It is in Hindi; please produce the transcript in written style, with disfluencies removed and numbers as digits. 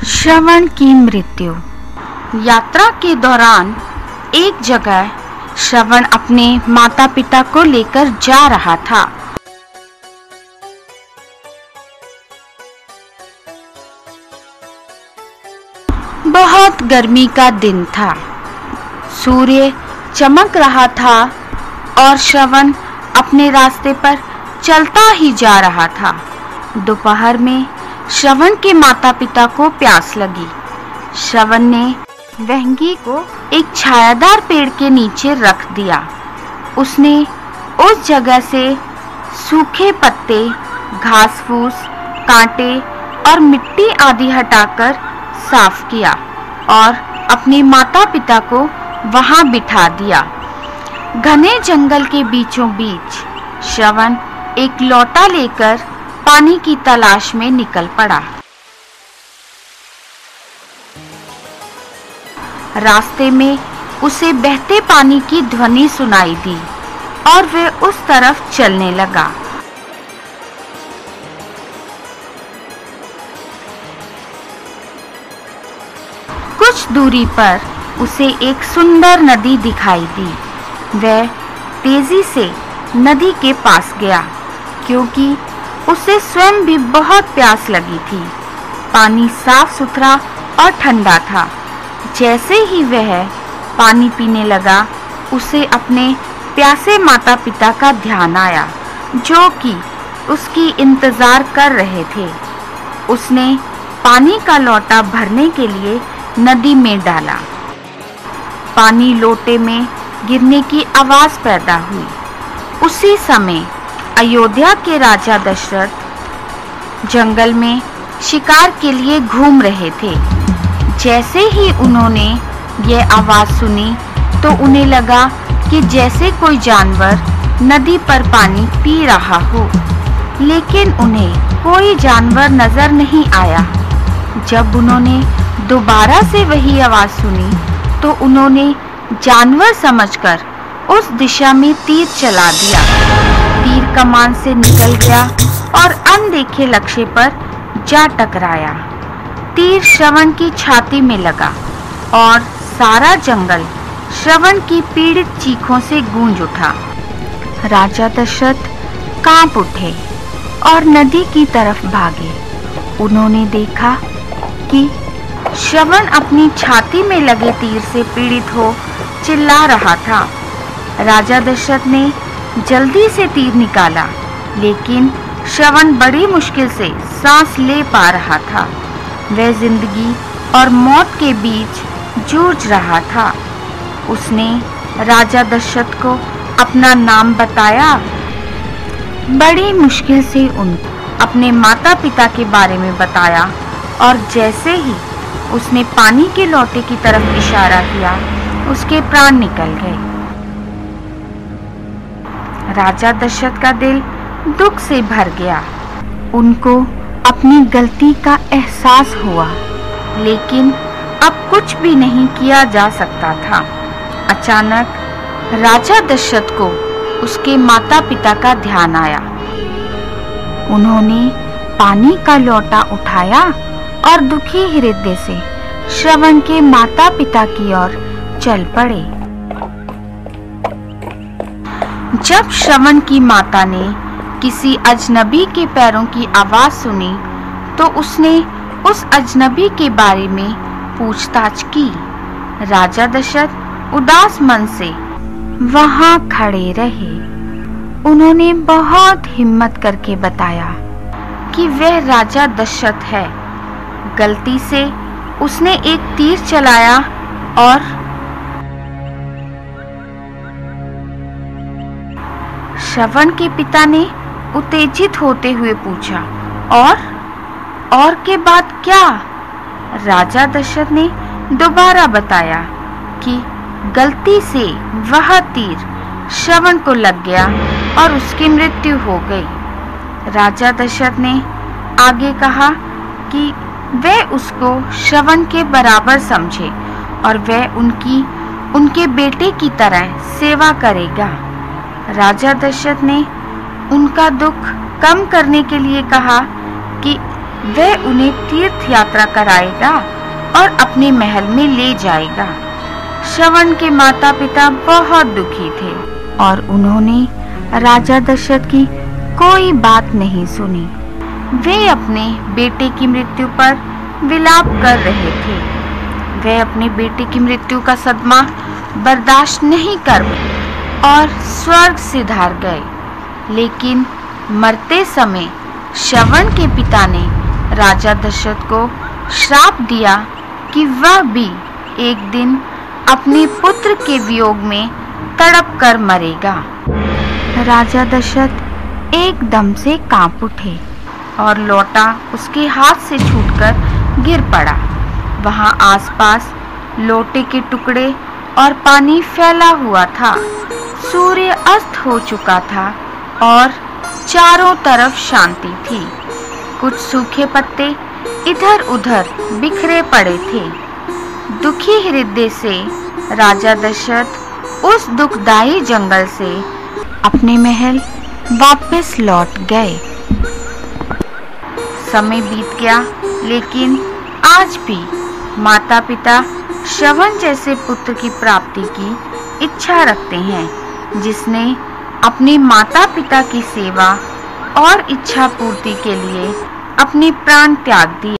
श्रवण की मृत्यु। यात्रा के दौरान एक जगह श्रवण अपने माता पिता को लेकर जा रहा था। बहुत गर्मी का दिन था। सूर्य चमक रहा था और श्रवण अपने रास्ते पर चलता ही जा रहा था। दोपहर में श्रवण के माता पिता को प्यास लगी। श्रवण ने वहंगी को एक छायादार पेड़ के नीचे रख दिया। उसने उस जगह से सूखे पत्ते, घास फूस, कांटे और मिट्टी आदि हटाकर साफ किया और अपने माता पिता को वहां बिठा दिया। घने जंगल के बीचों बीच श्रवण एक लोटा लेकर पानी की तलाश में निकल पड़ा। रास्ते में उसे बहते पानी की ध्वनि सुनाई दी और वह उस तरफ चलने लगा। कुछ दूरी पर उसे एक सुंदर नदी दिखाई दी। वह तेजी से नदी के पास गया क्योंकि उसे स्वयं भी बहुत प्यास लगी थी। पानी साफ सुथरा और ठंडा था। जैसे ही वह पानी पीने लगा, उसे अपने प्यासे माता पिता का ध्यान आया जो कि उसकी इंतजार कर रहे थे। उसने पानी का लोटा भरने के लिए नदी में डाला। पानी लोटे में गिरने की आवाज पैदा हुई। उसी समय अयोध्या के राजा दशरथ जंगल में शिकार के लिए घूम रहे थे। जैसे ही उन्होंने यह आवाज सुनी तो उन्हें लगा कि जैसे कोई जानवर नदी पर पानी पी रहा हो, लेकिन उन्हें कोई जानवर नजर नहीं आया। जब उन्होंने दोबारा से वही आवाज सुनी तो उन्होंने जानवर समझकर उस दिशा में तीर चला दिया। तीर कमान से निकल गया और अनदेखे लक्ष्य पर जा टकराया। तीर श्रवण की छाती में लगा और सारा जंगल श्रवण की पीड़ित चीखों से गूंज उठा। राजा दशरथ कांप उठे और नदी की तरफ भागे। उन्होंने देखा कि श्रवण अपनी छाती में लगे तीर से पीड़ित हो चिल्ला रहा था। राजा दशरथ ने जल्दी से तीर निकाला, लेकिन श्रवण बड़ी मुश्किल से सांस ले पा रहा था। वह जिंदगी और मौत के बीच जूझ रहा था। उसने राजा दशरथ को अपना नाम बताया। बड़ी मुश्किल से उनको अपने माता पिता के बारे में बताया और जैसे ही उसने पानी के लोटे की तरफ इशारा किया, उसके प्राण निकल गए। राजा दशरथ का दिल दुख से भर गया। उनको अपनी गलती का एहसास हुआ, लेकिन अब कुछ भी नहीं किया जा सकता था। अचानक राजा दशरथ को उसके माता पिता का ध्यान आया। उन्होंने पानी का लोटा उठाया और दुखी हृदय से श्रवण के माता पिता की ओर चल पड़े। जब श्रवण की माता ने किसी अजनबी के पैरों की आवाज सुनी तो उसने उस अजनबी के बारे में पूछताछ की। राजा दशरथ उदास मन से वहां खड़े रहे। उन्होंने बहुत हिम्मत करके बताया कि वह राजा दशरथ है। गलती से उसने एक तीर चलाया और श्रवण के पिता ने उत्तेजित होते हुए पूछा, और के बाद क्या? राजा दशरथ ने दोबारा बताया कि गलती से वह तीर श्रवण को लग गया और उसकी मृत्यु हो गई। राजा दशरथ ने आगे कहा कि वह उसको श्रवण के बराबर समझे और वह उनके बेटे की तरह सेवा करेगा। राजा दशरथ ने उनका दुख कम करने के लिए कहा कि वह उन्हें तीर्थ यात्रा कराएगा और अपने महल में ले जाएगा। श्रवण के माता पिता बहुत दुखी थे और उन्होंने राजा दशरथ की कोई बात नहीं सुनी। वे अपने बेटे की मृत्यु पर विलाप कर रहे थे। वे अपने बेटे की मृत्यु का सदमा बर्दाश्त नहीं कर और स्वर्ग सिधार गए। लेकिन मरते समय श्रवण के पिता ने राजा दशरथ को श्राप दिया कि वह भी एक दिन अपने पुत्र के वियोग में तड़प कर मरेगा। राजा दशरथ एकदम से कांप उठे और लौटा उसके हाथ से छूटकर गिर पड़ा। वहां आसपास लोटे के टुकड़े और पानी फैला हुआ था। सूर्य अस्त हो चुका था और चारों तरफ शांति थी। कुछ सूखे पत्ते इधर उधर बिखरे पड़े थे। दुखी हृदय से राजा दशरथ उस दुखदाई जंगल से अपने महल वापस लौट गए। समय बीत गया, लेकिन आज भी माता पिता श्रवण जैसे पुत्र की प्राप्ति की इच्छा रखते हैं, जिसने अपने माता पिता की सेवा और इच्छा पूर्ति के लिए अपने प्राण त्याग दिए।